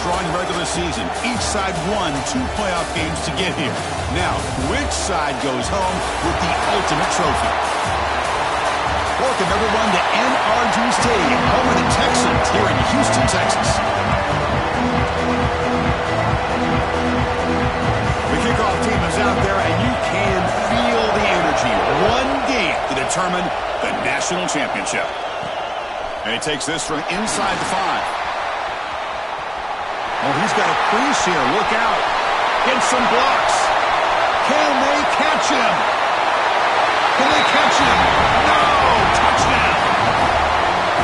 draw in the regular season. Each side won 2 playoff games to get here. Now, which side goes home with the ultimate trophy? Welcome, everyone, to NRG Stadium, home of the Texans here in Houston, Texas. The kickoff team is out there, and you can feel the energy. One game to determine the national championship. And he takes this from inside the 5. Oh, he's got a crease here. Look out. Gets some blocks. Can they catch him? Can they catch him? No! Touchdown!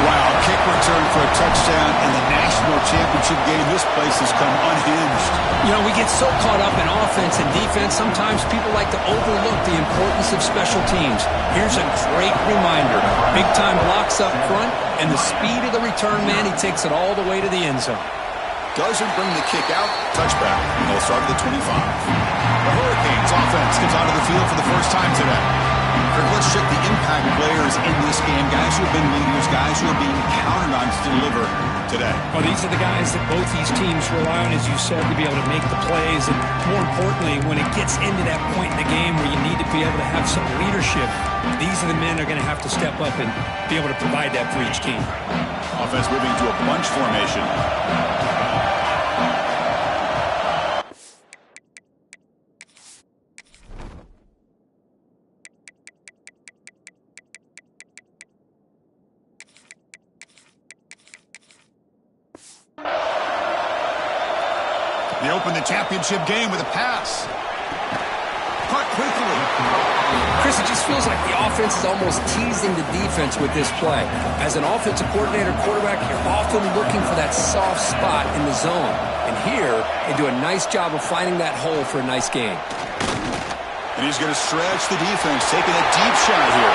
Wow, kick return for a touchdown in the national championship game. This place has come unhinged. You know, we get so caught up in offense and defense, sometimes people like to overlook the importance of special teams. Here's a great reminder. Big-time blocks up front, and the speed of the return man, he takes it all the way to the end zone. Doesn't bring the kick out. Touchback. They'll start at the 25. The Hurricanes offense comes onto the field for the first time today. Let's check the impact players in this game. Guys who have been leaders, guys who are being counted on to deliver today. Well, these are the guys that both these teams rely on, as you said, to be able to make the plays. And more importantly, when it gets into that point in the game where you need to be able to have some leadership, these are the men that are going to have to step up and be able to provide that for each team. Offense moving to a bunch formation. They open the championship game with a pass. Caught quickly. Chris, it just feels like the offense is almost teasing the defense with this play. As an offensive coordinator, quarterback, you're often looking for that soft spot in the zone. And here, they do a nice job of finding that hole for a nice gain. And he's going to stretch the defense, taking a deep shot here.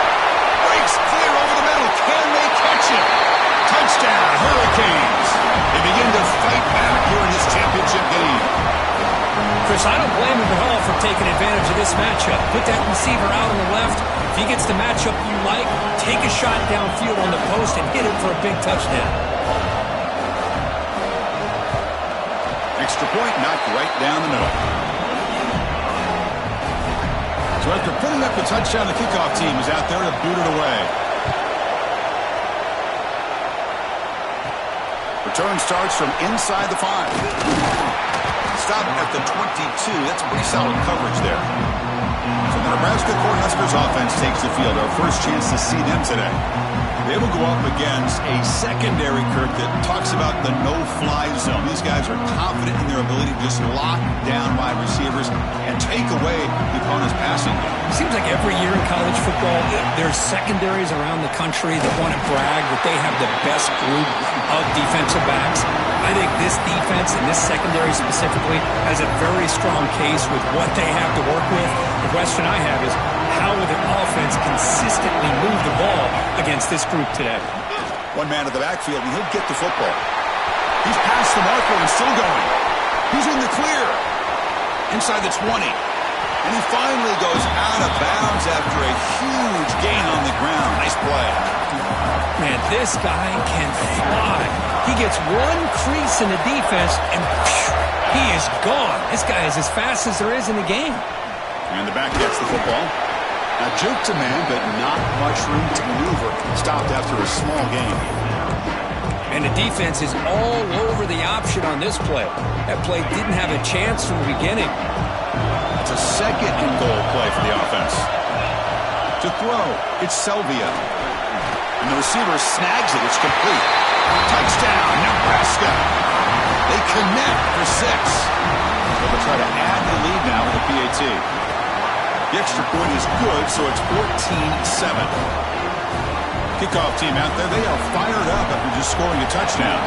Breaks clear over the middle. Can they catch it? Touchdown, Hurricanes. They begin to fight back here in this championship game. Chris, I don't blame him at all for taking advantage of this matchup. Put that receiver out on the left. If he gets the matchup you like, take a shot downfield on the post and hit him for a big touchdown. Extra point knocked right down the middle. So after putting up the touchdown, the kickoff team is out there to boot it away. Return starts from inside the 5. Stop at the 22. That's pretty solid coverage there. So the Nebraska Cornhuskers offense takes the field. Our first chance to see them today. They will go up against a secondary, Kirk, that talks about the no-fly zone. These guys are confident in their ability to just lock down wide receivers and take away the opponent's passing game. Seems like every year in college football, there's secondaries around the country that want to brag that they have the best group of defensive backs. I think this defense and this secondary specifically has a very strong case with what they have to work with. The question I have is, how will the offense consistently move the ball against this group today? One man at the backfield, and he'll get the football. He's past the marker and still going. He's in the clear. Inside the 20. And he finally goes out of bounds after a huge gain on the ground. Nice play. Man, this guy can fly. He gets one crease in the defense, and he is gone. This guy is as fast as there is in the game. And the back gets the football. Now juke to man, but not much room to maneuver. Stopped after a small gain. And the defense is all over the option on this play. That play didn't have a chance from the beginning. It's a second and goal play for the offense. To throw, it's Selvia. And the receiver snags it. It's complete. Touchdown, Nebraska. They connect for 6. They'll try to add the lead now with a PAT. The extra point is good, so it's 14-7. Kickoff team out there, they are fired up after just scoring a touchdown.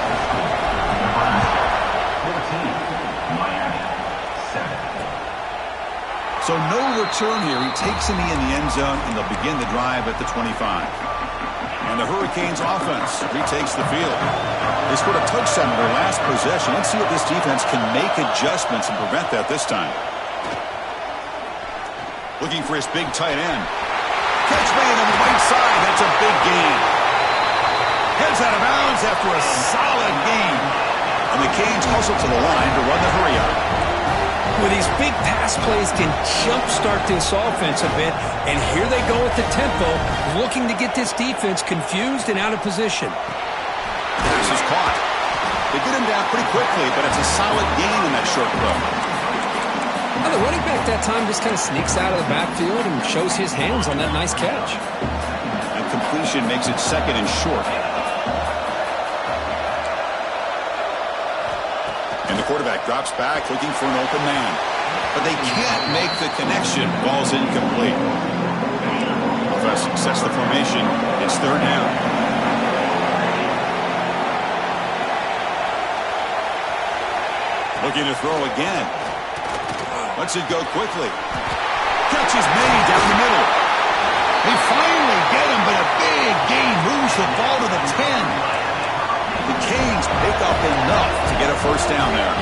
So no return here. He takes a knee in the end zone, and they'll begin the drive at the 25. And the Hurricanes offense retakes the field. They scored a touchdown in their last possession. Let's see if this defense can make adjustments and prevent that this time. Looking for his big tight end. Catch made on the right side. That's a big gain. Heads out of bounds after a solid gain. And the Canes hustle to the line to run the hurry-up. With these big pass plays can jumpstart this offense a bit, and here they go at the tempo, looking to get this defense confused and out of position. Pass is caught. They get him down pretty quickly, but it's a solid gain in that short throw. Now the running back that time just kind of sneaks out of the backfield and shows his hands on that nice catch. And completion makes it second and short. And the quarterback drops back looking for an open man. But they can't make the connection. Ball's incomplete. Offense sets the formation. It's third down. Looking to throw again. Lets it go quickly. Catch is made down the middle. They finally get him, but a big gain moves the ball to the 10. The Canes pick up enough to get a first down there.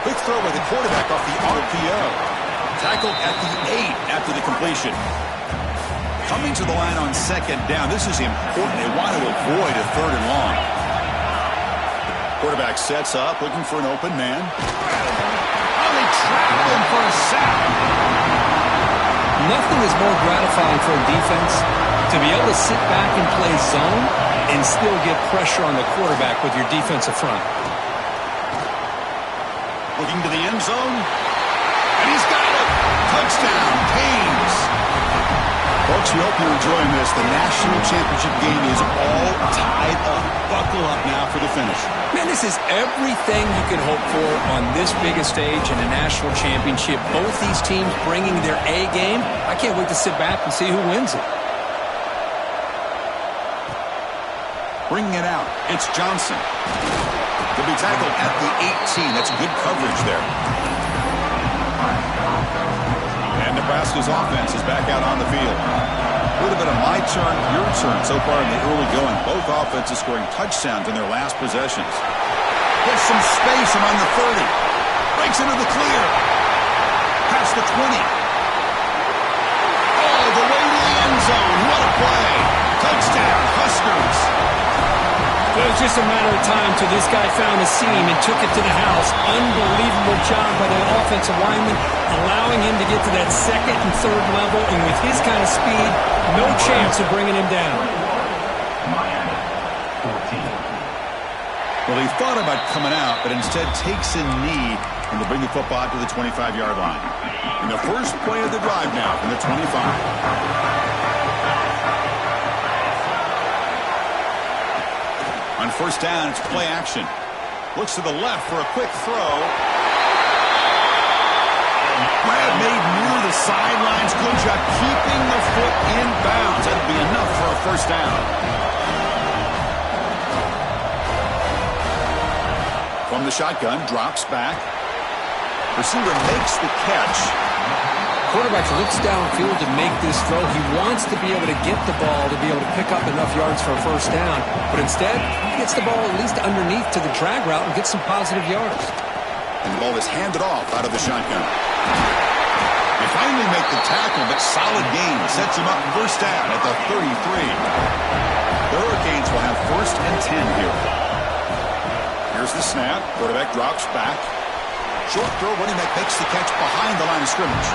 Quick throw by the quarterback off the RPO. Tackled at the 8 after the completion. Coming to the line on second down. This is important. They want to avoid a third and long. Quarterback sets up, looking for an open man. Oh, they trap him for a sack. Nothing is more gratifying for a defense to be able to sit back and play zone and still get pressure on the quarterback with your defensive front. Looking to the end zone. And he's got it. Touchdown, Canes. Folks, we hope you're enjoying this. The national championship game is all tied up. Buckle up now for the finish. Man, this is everything you can hope for on this biggest stage in a national championship. Both these teams bringing their A game. I can't wait to sit back and see who wins it. Bringing it out, it's Johnson. To be tackled at the 18. That's good coverage there. And Nebraska's offense is back out on the field. A little bit of my turn, your turn so far in the early going. Both offenses scoring touchdowns in their last possessions. Gets some space among the 30. Breaks into the clear. Past the 20. All the way to the end zone. What a play. Touchdown, Huskers. It was just a matter of time till this guy found a seam and took it to the house. Unbelievable job by the offensive lineman, allowing him to get to that second and third level, and with his kind of speed, no chance of bringing him down. Well, he thought about coming out, but instead takes a knee and to bring the football to the 25-yard line. In the first play of the drive now from the 25. On first down, it's play action. Looks to the left for a quick throw. Grab made near the sidelines. Good job keeping the foot in bounds. That'll be enough for a first down. From the shotgun, drops back. Receiver makes the catch. Quarterback looks downfield to make this throw. He wants to be able to get the ball to be able to pick up enough yards for a first down. But instead, he gets the ball at least underneath to the drag route and gets some positive yards. And the ball is handed off out of the shotgun. They finally make the tackle, but solid gain sets him up first down at the 33. The Hurricanes will have first and 10 here. Here's the snap. Quarterback drops back. Short throw, running back makes the catch behind the line of scrimmage.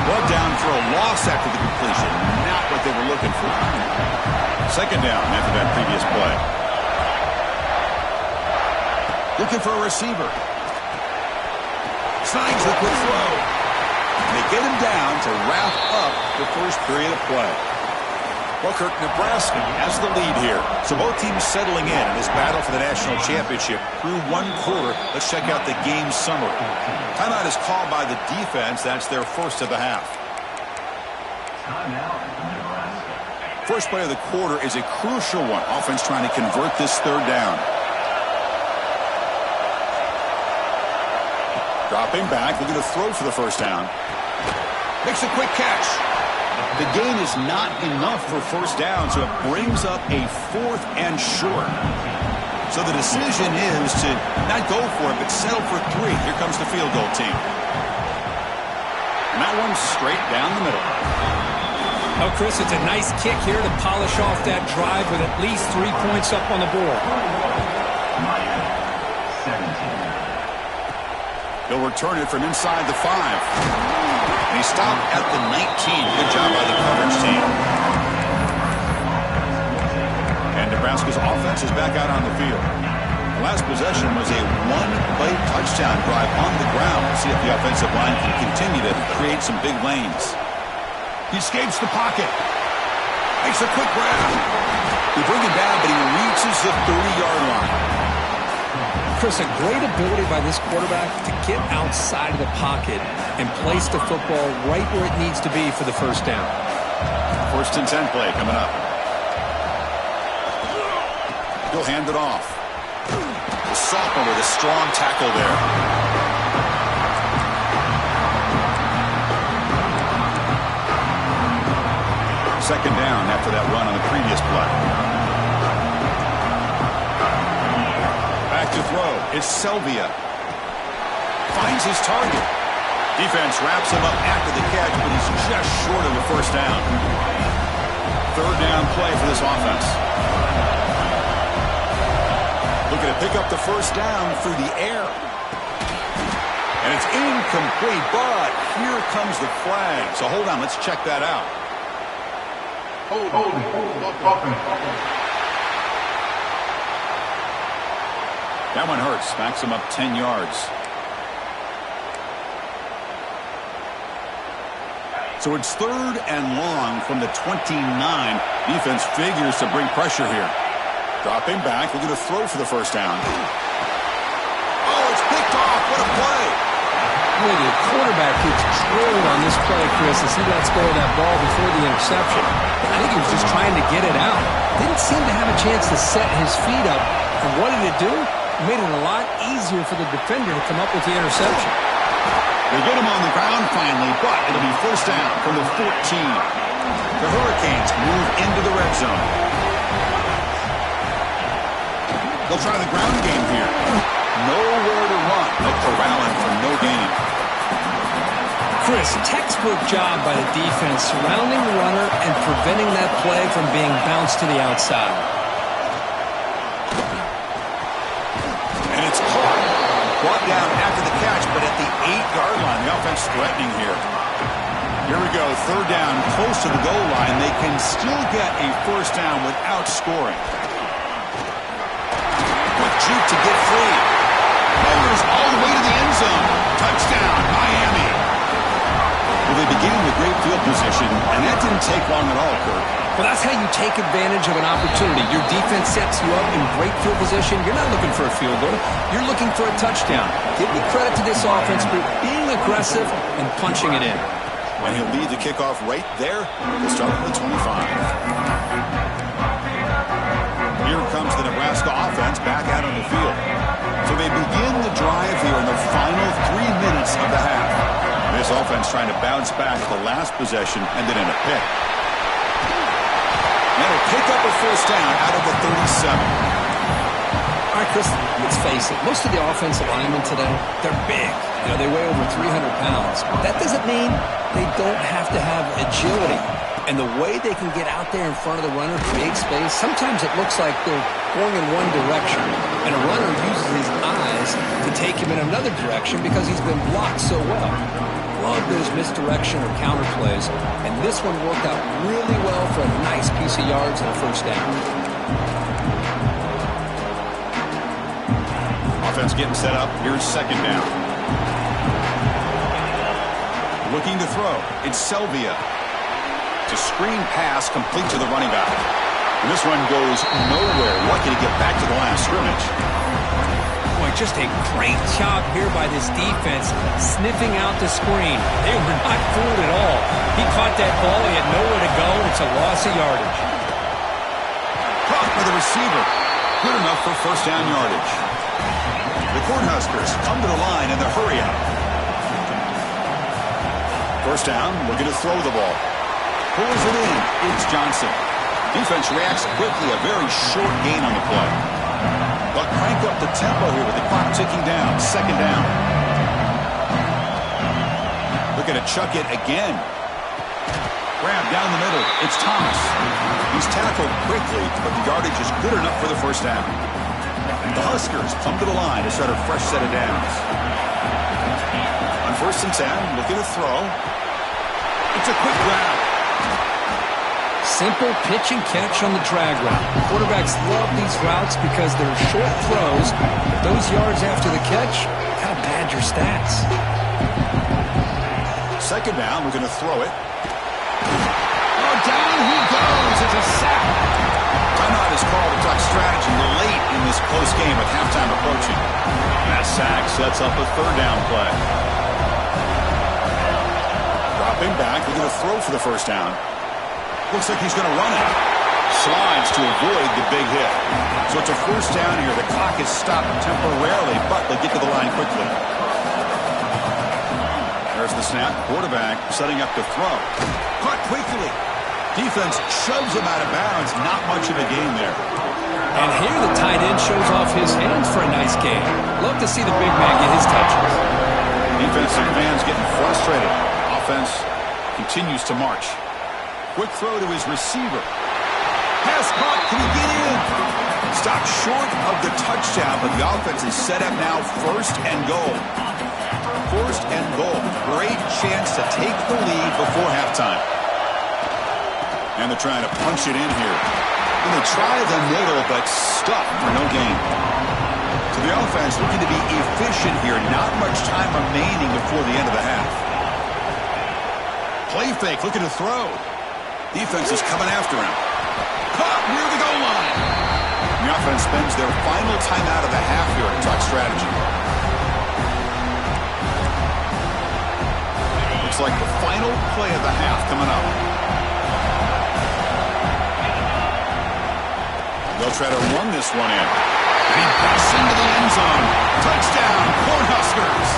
Brought down for a loss after the completion. Not what they were looking for. Second down after that previous play. Looking for a receiver. Snags the quick throw. And they get him down to wrap up the first period of play. Well, Kirk, Nebraska has the lead here. So both teams settling in this battle for the national championship through one quarter. Let's check out the game summary. Timeout is called by the defense. That's their first of the half. First play of the quarter is a crucial one. Offense trying to convert this third down. Dropping back, looking to throw for the first down. Makes a quick catch. The gain is not enough for first down, so it brings up a fourth and short. So the decision is to not go for it, but settle for 3. Here comes the field goal team. And that one's straight down the middle. Oh, Chris, it's a nice kick here to polish off that drive with at least 3 points up on the board. He'll return it from inside the 5. And he stopped at the 19. Good job by the coverage team. And Nebraska's offense is back out on the field. The last possession was a one-play touchdown drive on the ground. See if the offensive line can continue to create some big lanes. He escapes the pocket. Makes a quick grab. They bring him down, but he reaches the 30-yard line. Chris, a great ability by this quarterback to get outside of the pocket and place the football right where it needs to be for the first down. 1st and 10 play coming up. He'll hand it off. The sophomore with a strong tackle there. Second down after that run on the previous play. Back to throw. It's Selvia. Finds his target. Defense wraps him up after the catch, but he's just short of the first down. 3rd down play for this offense. Looking to pick up the first down through the air. And it's incomplete, but here comes the flag. So hold on, let's check that out. That one hurts. Backs him up 10 yards. So it's 3rd and long from the 29. Defense figures to bring pressure here. Dropping back. We're going to throw for the first down. Oh, it's picked off. What a play. Boy, the quarterback gets drilled on this play, Chris, as he lets go of that ball before the interception. I think he was just trying to get it out. Didn't seem to have a chance to set his feet up. And what did it do? It made it a lot easier for the defender to come up with the interception. They get him on the ground finally, but it'll be first down from the 14. The Hurricanes move into the red zone. They'll try the ground game here. Nowhere to run. They're corralling for no gain. Chris, textbook job by the defense surrounding the runner and preventing that play from being bounced to the outside. And it's caught. Brought down after the catch, but at the 8-yard line. The offense threatening here. Here we go. 3rd down, close to the goal line. They can still get a first down without scoring. Quick juke to get free. Fires all the way to the end zone. Touchdown, Miami. Well, they began with great field position, and that didn't take long at all, Kirk. Well, that's how you take advantage of an opportunity. Your defense sets you up in great field position. You're not looking for a field goal. You're looking for a touchdown. Give me credit to this offense for being aggressive and punching it in. And he'll lead the kickoff right there. We'll start at the 25. Here comes the Nebraska offense back out on the field. So they begin the drive here in the final 3 minutes of the half. This offense trying to bounce back. The last possession ended in a pick. And it'll pick up a first down out of the 37. All right, Chris, let's face it. Most of the offensive linemen today, they're big. You know, they weigh over 300 pounds. But that doesn't mean they don't have to have agility. And the way they can get out there in front of the runner, create space, sometimes it looks like they're going in one direction. And a runner uses his eyes to take him in another direction because he's been blocked so well. Love those misdirection or counter plays. And this one worked out really well for a nice piece of yards and a first down. Offense getting set up. Here's second down. Looking to throw. It's Selvia. To screen pass complete to the running back. And this one goes nowhere. Lucky to get back to the line of scrimmage. Boy, just a great job here by this defense, sniffing out the screen. They were not fooled at all. He caught that ball. He had nowhere to go. It's a loss of yardage. Caught by the receiver. Good enough for first down yardage. The Cornhuskers come to the line in the hurry up. First down, looking to throw the ball. Pulls it in. It's Johnson. Defense reacts quickly. A very short gain on the play. But crank up the tempo here with the clock ticking down. Second down. The looking to chuck it again. Grab down the middle. It's Thomas. He's tackled quickly, but the yardage is good enough for the first down. The Huskers come to the line to start a fresh set of downs. On 1st and 10, looking to throw. It's a quick grab. Simple pitch and catch on the drag route. Quarterbacks love these routes because they're short throws, but those yards after the catch kind of pad your stats. 2nd down, we're going to throw it. Oh, down he goes. It's a sack. Timeout is called to talk strategy late in this close game with halftime approaching. That sack sets up a 3rd down play. Dropping back, we're going to throw for the 1st down. Looks like he's going to run it. Slides to avoid the big hit. So it's a 1st down here. The clock is stopped temporarily, but they'll get to the line quickly. There's the snap. Quarterback setting up to throw. Caught quickly. Defense shoves him out of bounds. Not much of a gain there. And here the tight end shows off his hands for a nice gain. Love to see the big man get his touches. Defensive fans getting frustrated. Offense continues to march. Quick throw to his receiver. Pass caught. Can he get in? Stopped short of the touchdown, but the offense is set up now 1st and goal. 1st and goal. Great chance to take the lead before halftime. And they're trying to punch it in here. And they try the middle, but stuck for no gain. So the offense looking to be efficient here. Not much time remaining before the end of the half. Play fake, looking to throw. Defense is coming after him. Caught near the goal line. The offense spends their final timeout of the half here to talk strategy. Looks like the final play of the half coming up. They'll try to run this one in. And he busts into the end zone. Touchdown, Cornhuskers.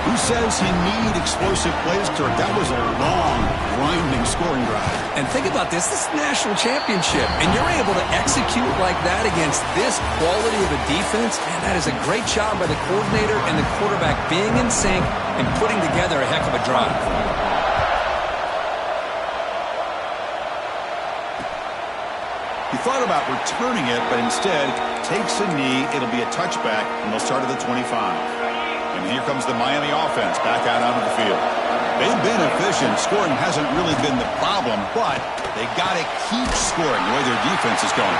Who says you need explosive plays, Kirk? That was a long, grinding scoring drive. And think about this. This is the national championship, and you're able to execute like that against this quality of a defense, and that is a great job by the coordinator and the quarterback being in sync and putting together a heck of a drive. He thought about returning it, but instead takes a knee. It'll be a touchback, and they'll start at the 25. And here comes the Miami offense back out onto the field. They've been efficient. Scoring hasn't really been the problem, but they got to keep scoring the way their defense is going.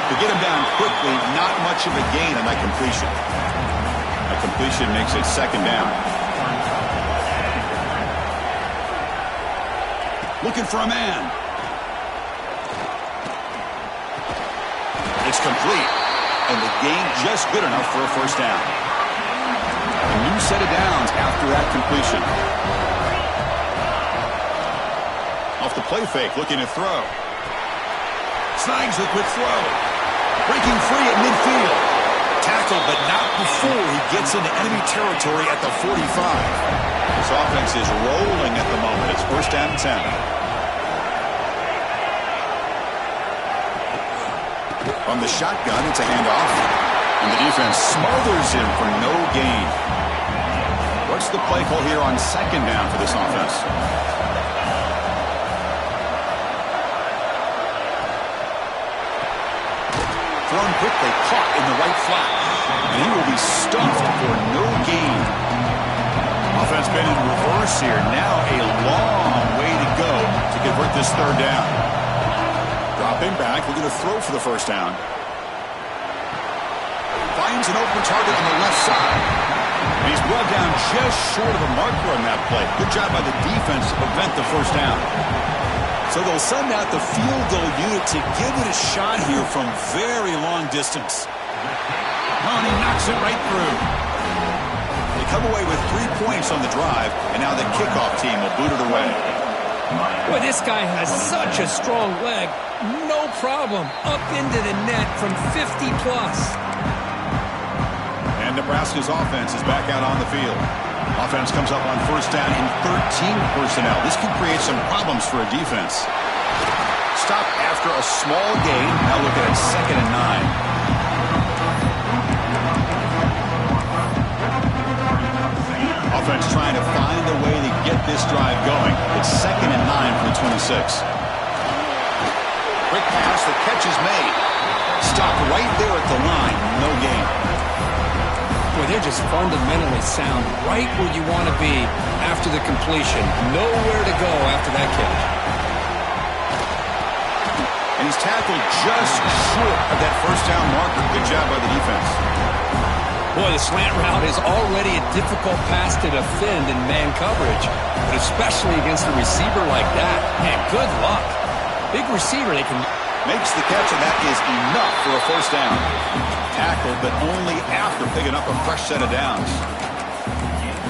To get them down quickly, not much of a gain on that completion. That completion makes it 2nd down. Looking for a man. It's complete, and the gain just good enough for a 1st down. A new set of downs after that completion. Off the play fake, looking to throw. Snags the quick throw. Breaking free at midfield. Tackled, but not before he gets into enemy territory at the 45. This offense is rolling at the moment. It's 1st down and 10. From the shotgun, it's a handoff. And the defense smothers him for no gain. What's the play call here on 2nd down for this offense? Thrown quickly, caught in the right flat. And he will be stuffed for no gain. Offense been in reverse here. Now a long way to go to convert this 3rd down. Dropping back, we're going to throw for the 1st down. Finds an open target on the left side. And he's brought down just short of the marker on that play. Good job by the defense to prevent the 1st down. So they'll send out the field goal unit to give it a shot here from very long distance. Oh, and he knocks it right through. They come away with 3 points on the drive, and now the kickoff team will boot it away. Boy, this guy has such a strong leg. No problem. Up into the net from 50+. And Nebraska's offense is back out on the field. Offense comes up on 1st down in 13 personnel. This could create some problems for a defense. Stop after a small gain. Now looking at 2nd and 9. this drive going. It's 2nd and 9 for the 26. Quick pass, the catch is made. Stopped right there at the line, no gain. Boy, they're just fundamentally sound, right where you want to be after the completion. Nowhere to go after that catch. And he's tackled just short of that first down marker. Good job by the defense. Boy, the slant route is already a difficult pass to defend in man coverage, but especially against a receiver like that. Man, good luck. Big receiver, they can... Makes the catch, and that is enough for a first down. Tackled, but only after picking up a fresh set of downs.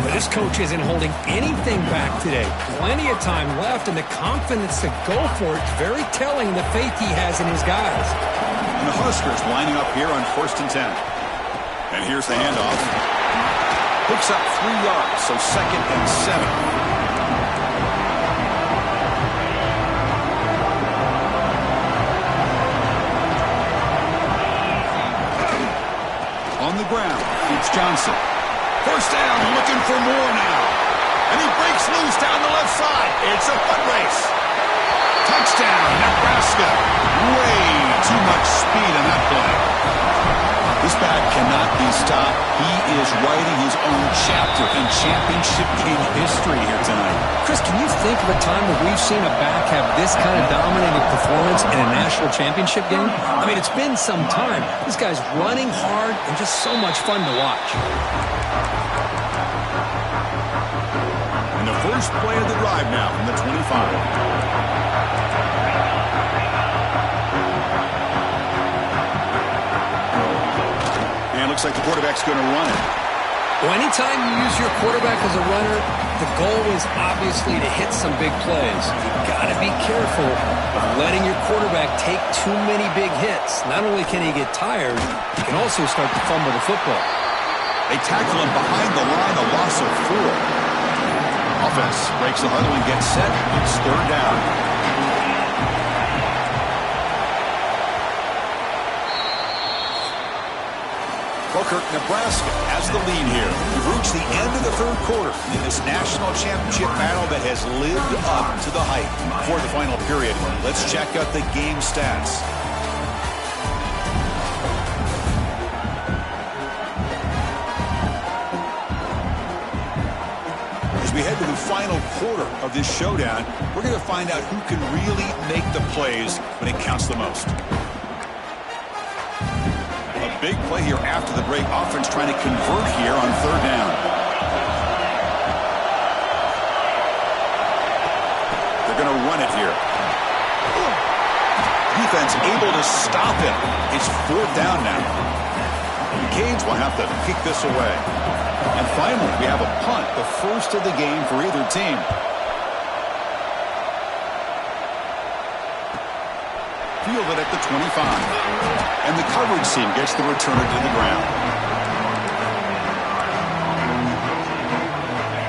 But this coach isn't holding anything back today. Plenty of time left, and the confidence to go for it is very telling in the faith he has in his guys. And the Huskers lining up here on 1st and 10. And here's the handoff. Picks up 3 yards, so 2nd and 7. On the ground, it's Johnson. First down, looking for more now. And he breaks loose down the left side. It's a foot race. Touchdown, Nebraska. Way too much speed on that play. This back cannot be stopped. He is writing his own chapter in championship game history here tonight. Chris, can you think of a time that we've seen a back have this kind of dominating performance in a national championship game? I mean, it's been some time. This guy's running hard and just so much fun to watch. And the first play of the drive now from the 25. Looks like the quarterback's going to run it. Well, anytime you use your quarterback as a runner, the goal is obviously to hit some big plays. You've got to be careful of letting your quarterback take too many big hits. Not only can he get tired, he can also start to fumble the football. They tackle him behind the line, a loss of 4. Offense breaks the huddle and gets set. It's 3rd down. Booker, Nebraska has the lead here. We've reached the end of the 3rd quarter in this national championship battle that has lived up to the hype. For the final period, let's check out the game stats. As we head to the final quarter of this showdown, we're going to find out who can really make the plays when it counts the most. Big play here after the break. Offense trying to convert here on 3rd down. They're going to run it here. Defense able to stop him. It's 4th down now. The Canes will have to kick this away. And finally, we have a punt, the first of the game for either team. Field it at the 25. And the coverage team gets the returner to the ground.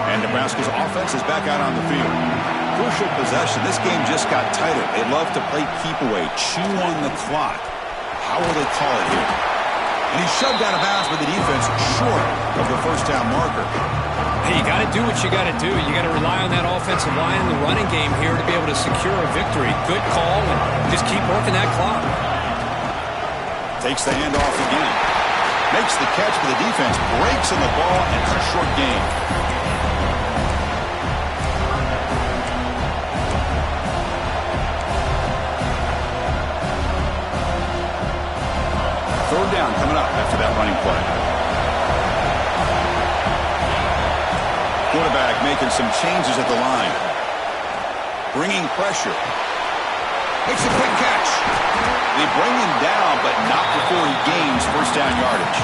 And Nebraska's offense is back out on the field. Crucial possession. This game just got tighter. They love to play keep away, chew on the clock. How will they call it here? And he's shoved out of bounds by the defense short of the first down marker. Hey, you got to do what you got to do. You got to rely on that offensive line in the running game here to be able to secure a victory. Good call, and just keep working that clock. Takes the handoff again. Makes the catch, but the defense breaks on the ball, and it's a short gain. Third down coming up after that running play. Quarterback making some changes at the line. Bringing pressure. Makes a quick catch. They bring him down, but not before he gains first down yardage.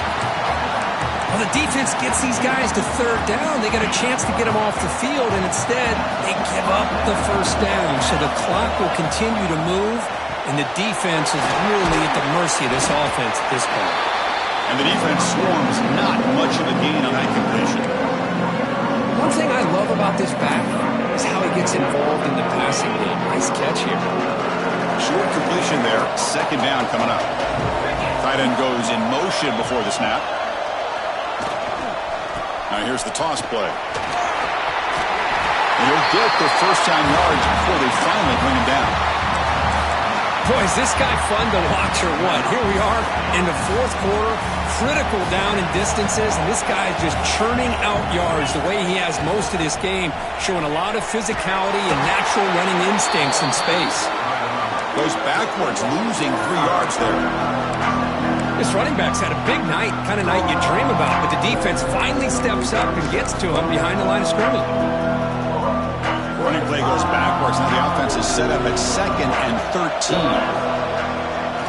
Well, the defense gets these guys to 3rd down. They got a chance to get them off the field, and instead they give up the first down. So the clock will continue to move, and the defense is really at the mercy of this offense at this point. And the defense swarms not much of a gain on that completion. One thing I love about this back is how he gets involved in the passing game. Nice catch here. Short completion there. 2nd down coming up. Tight end goes in motion before the snap. Now here's the toss play. And he'll get the first-time yards before they finally bring him down. Boy, is this guy fun to watch or what? Here we are in the fourth quarter, critical down in distances, and this guy is just churning out yards the way he has most of this game, showing a lot of physicality and natural running instincts in space. Goes backwards, losing 3 yards there. This running back's had a big night, kind of night you dream about, but the defense finally steps up and gets to him behind the line of scrimmage. Running play goes backwards. Now the offense is set up at 2nd and 13.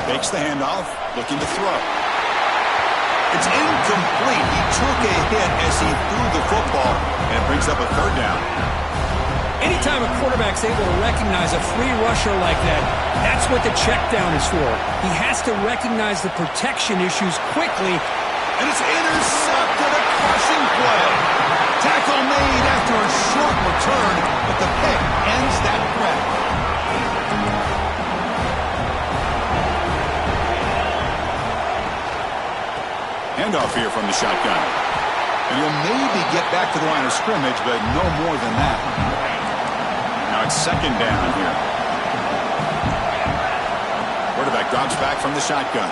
Fakes the handoff, looking to throw. It's incomplete. He took a hit as he threw the football, and it brings up a 3rd down. Anytime a quarterback's able to recognize a free rusher like that, that's what the check down is for. He has to recognize the protection issues quickly. And it's intercepted, a crushing play. Tackle made after a short return, but the pick ends that threat. Handoff here from the shotgun. And he'll maybe get back to the line of scrimmage, but no more than that. Now it's 2nd down here. Quarterback drops back from the shotgun.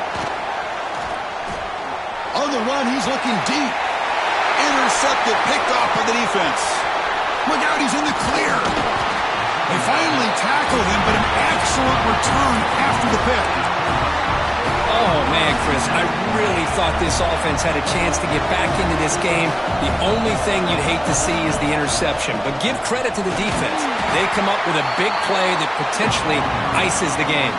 On the run, he's looking deep. Intercepted, picked off by the defense. Look out, he's in the clear. They finally tackled him, but an excellent return after the pick. Oh, man, Chris, I really thought this offense had a chance to get back into this game. The only thing you'd hate to see is the interception. But give credit to the defense. They come up with a big play that potentially ices the game.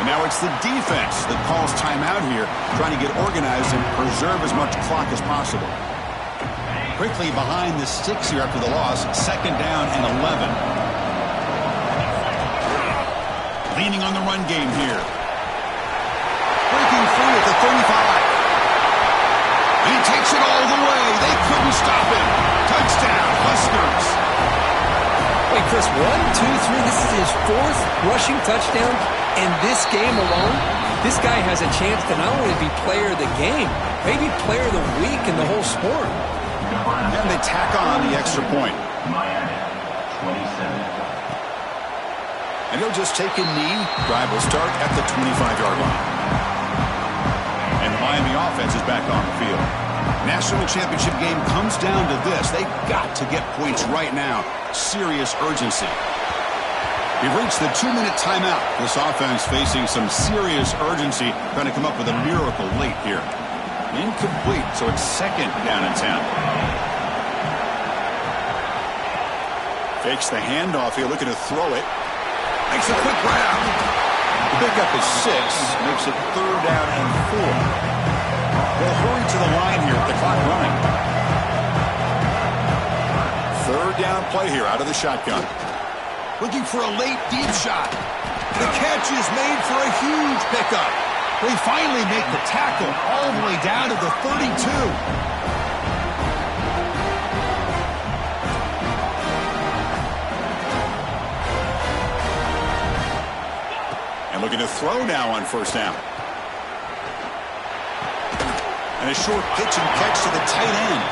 And now it's the defense that calls timeout here, trying to get organized and preserve as much clock as possible. Quickly behind the sticks here after the loss, 2nd down and 11. Leaning on the run game here. Breaking free at the 35. And he takes it all the way. They couldn't stop him. Touchdown, Huskers. Wait, Chris, 1, 2, 3. This is his 4th rushing touchdown in this game alone. This guy has a chance to not only be player of the game, maybe player of the week in the whole sport. And they tack on the extra point. And he'll just take a knee. Drive will start at the 25-yard line. And the Miami offense is back on the field. National championship game comes down to this. They've got to get points right now. Serious urgency. We've reached the 2-minute timeout. This offense facing some serious urgency, trying to come up with a miracle late here. Incomplete, so it's 2nd down and 10. Fakes the handoff here, looking to throw it. Makes a quick grab. The pickup is 6, makes it 3rd down and 4. They'll hurry to the line here with the clock running. 3rd down play here out of the shotgun. Looking for a late deep shot. The catch is made for a huge pickup. They finally make the tackle all the way down to the 32. And looking to throw now on 1st down. And a short pitch and catch to the tight end.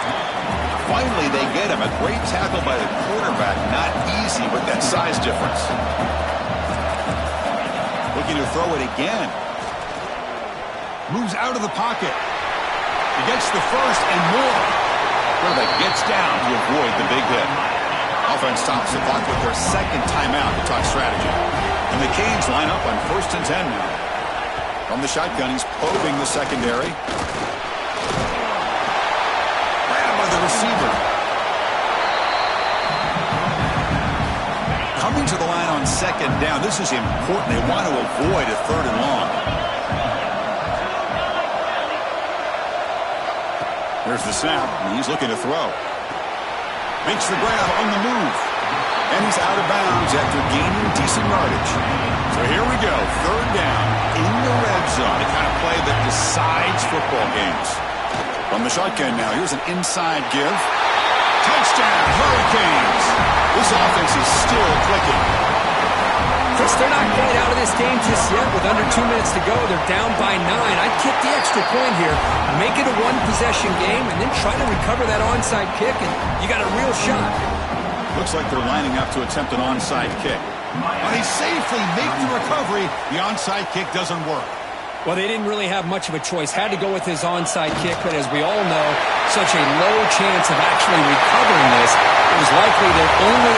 Finally, they get him. A great tackle by the quarterback. Not easy with that size difference. Looking to throw it again. Moves out of the pocket. He gets the first and more. Quarterback gets down to avoid the big hit. Offense stops the clock with their 2nd timeout to talk strategy. And the Canes line up on 1st and 10 now. From the shotgun, he's probing the secondary. Grabbed by the receiver. Coming to the line on 2nd down. This is important. They want to avoid a 3rd and long. There's the snap, and he's looking to throw. Makes the grab on the move. And he's out of bounds after gaining decent yardage. So here we go, 3rd down in the red zone. The kind of play that decides football games. From the shotgun now, here's an inside give. Touchdown, Hurricanes. This offense is still clicking. Chris, they're not quite out of this game just yet. With under 2 minutes to go, they're down by 9. I'd kick the extra point here, make it a 1-possession game, and then try to recover that onside kick, and you got a real shot. Looks like they're lining up to attempt an onside kick. But he safely makes the recovery. The onside kick doesn't work. Well, they didn't really have much of a choice. Had to go with his onside kick, but as we all know, such a low chance of actually recovering this. It was likely their only